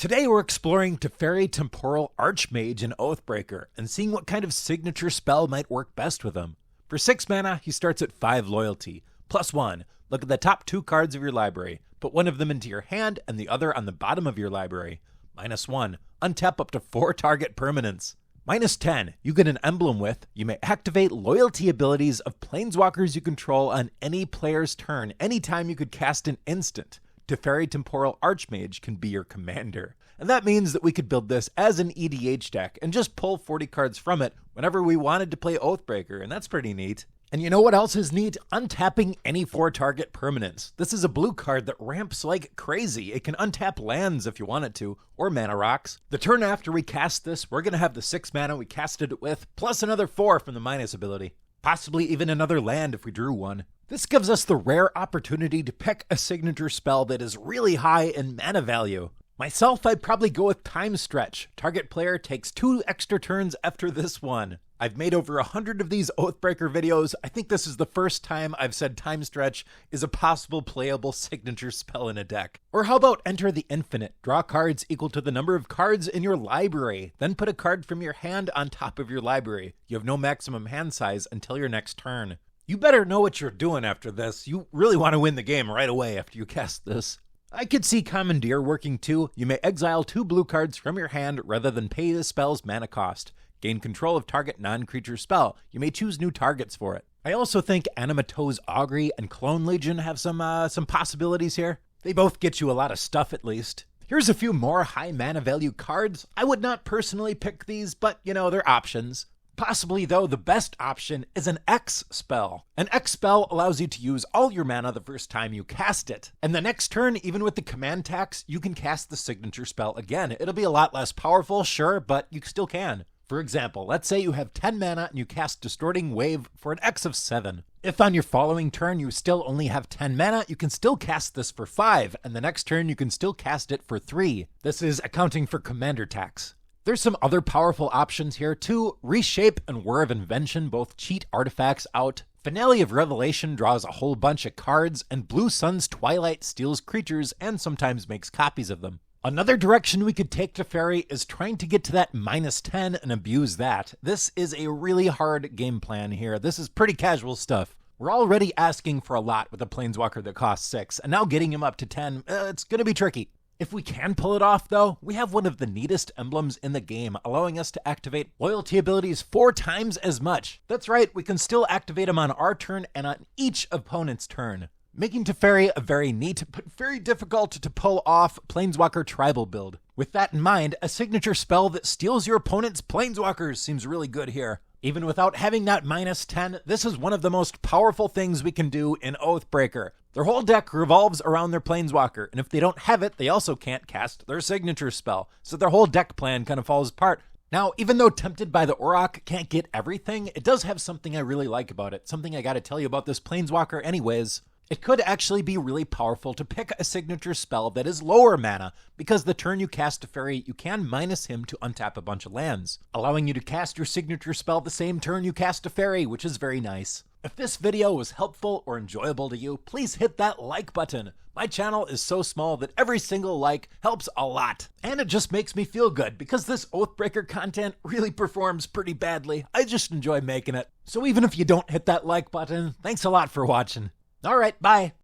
Today we're exploring Teferi, Temporal, Archmage, and Oathbreaker, and seeing what kind of signature spell might work best with him. For 6 mana, he starts at 5 loyalty. +1, look at the top 2 cards of your library. Put one of them into your hand and the other on the bottom of your library. -1, untap up to 4 target permanents. -10, you get an emblem with, you may activate loyalty abilities of planeswalkers you control on any player's turn anytime you could cast an instant. Teferi Temporal Archmage can be your commander. And that means that we could build this as an EDH deck and just pull 40 cards from it whenever we wanted to play Oathbreaker, and that's pretty neat. And you know what else is neat? Untapping any 4 target permanents. This is a blue card that ramps like crazy. It can untap lands if you want it to, or mana rocks. The turn after we cast this, we're going to have the 6 mana we casted it with, plus another 4 from the minus ability. Possibly even another land if we drew one. This gives us the rare opportunity to pick a signature spell that is really high in mana value. Myself, I'd probably go with Time Stretch. Target player takes 2 extra turns after this one. I've made over 100 of these Oathbreaker videos. I think this is the first time I've said Time Stretch is a possible playable signature spell in a deck. Or how about Enter the Infinite? Draw cards equal to the number of cards in your library. Then put a card from your hand on top of your library. You have no maximum hand size until your next turn. You better know what you're doing after this. You really want to win the game right away after you cast this. I could see Commandeer working too. You may exile 2 blue cards from your hand rather than pay the spell's mana cost. Gain control of target non-creature spell. You may choose new targets for it. I also think Animato's Augury and Clone Legion have some possibilities here. They both get you a lot of stuff at least. Here's a few more high mana value cards. I would not personally pick these, but you know, they're options. Possibly, though, the best option is an X spell. An X spell allows you to use all your mana the first time you cast it. And the next turn, even with the command tax, you can cast the signature spell again. It'll be a lot less powerful, sure, but you still can. For example, let's say you have 10 mana and you cast Distorting Wave for an X of 7. If on your following turn you still only have 10 mana, you can still cast this for 5, and the next turn you can still cast it for 3. This is accounting for commander tax. There's some other powerful options here too. Reshape and Whir of Invention both cheat artifacts out. Finale of Revelation draws a whole bunch of cards, and Blue Sun's Twilight steals creatures and sometimes makes copies of them. Another direction we could take Teferi is trying to get to that -10 and abuse that. This is a really hard game plan here. This is pretty casual stuff. We're already asking for a lot with a Planeswalker that costs 6, and now getting him up to 10, it's gonna be tricky. If we can pull it off, though, we have one of the neatest emblems in the game, allowing us to activate loyalty abilities 4 times as much. That's right, we can still activate them on our turn and on each opponent's turn, making Teferi a very neat, but very difficult to pull off Planeswalker tribal build. With that in mind, a signature spell that steals your opponent's Planeswalkers seems really good here. Even without having that -10, this is one of the most powerful things we can do in Oathbreaker. Their whole deck revolves around their Planeswalker, and if they don't have it, they also can't cast their signature spell, so their whole deck plan kind of falls apart. Now, even though Tempted by the Auroch can't get everything, it does have something I really like about it, something I gotta tell you about this Planeswalker anyways. It could actually be really powerful to pick a signature spell that is lower mana, because the turn you cast Teferi, you can minus him to untap a bunch of lands, allowing you to cast your signature spell the same turn you cast Teferi, which is very nice. If this video was helpful or enjoyable to you, please hit that like button. My channel is so small that every single like helps a lot. And it just makes me feel good because this Oathbreaker content really performs pretty badly. I just enjoy making it. So even if you don't hit that like button, thanks a lot for watching. All right, bye.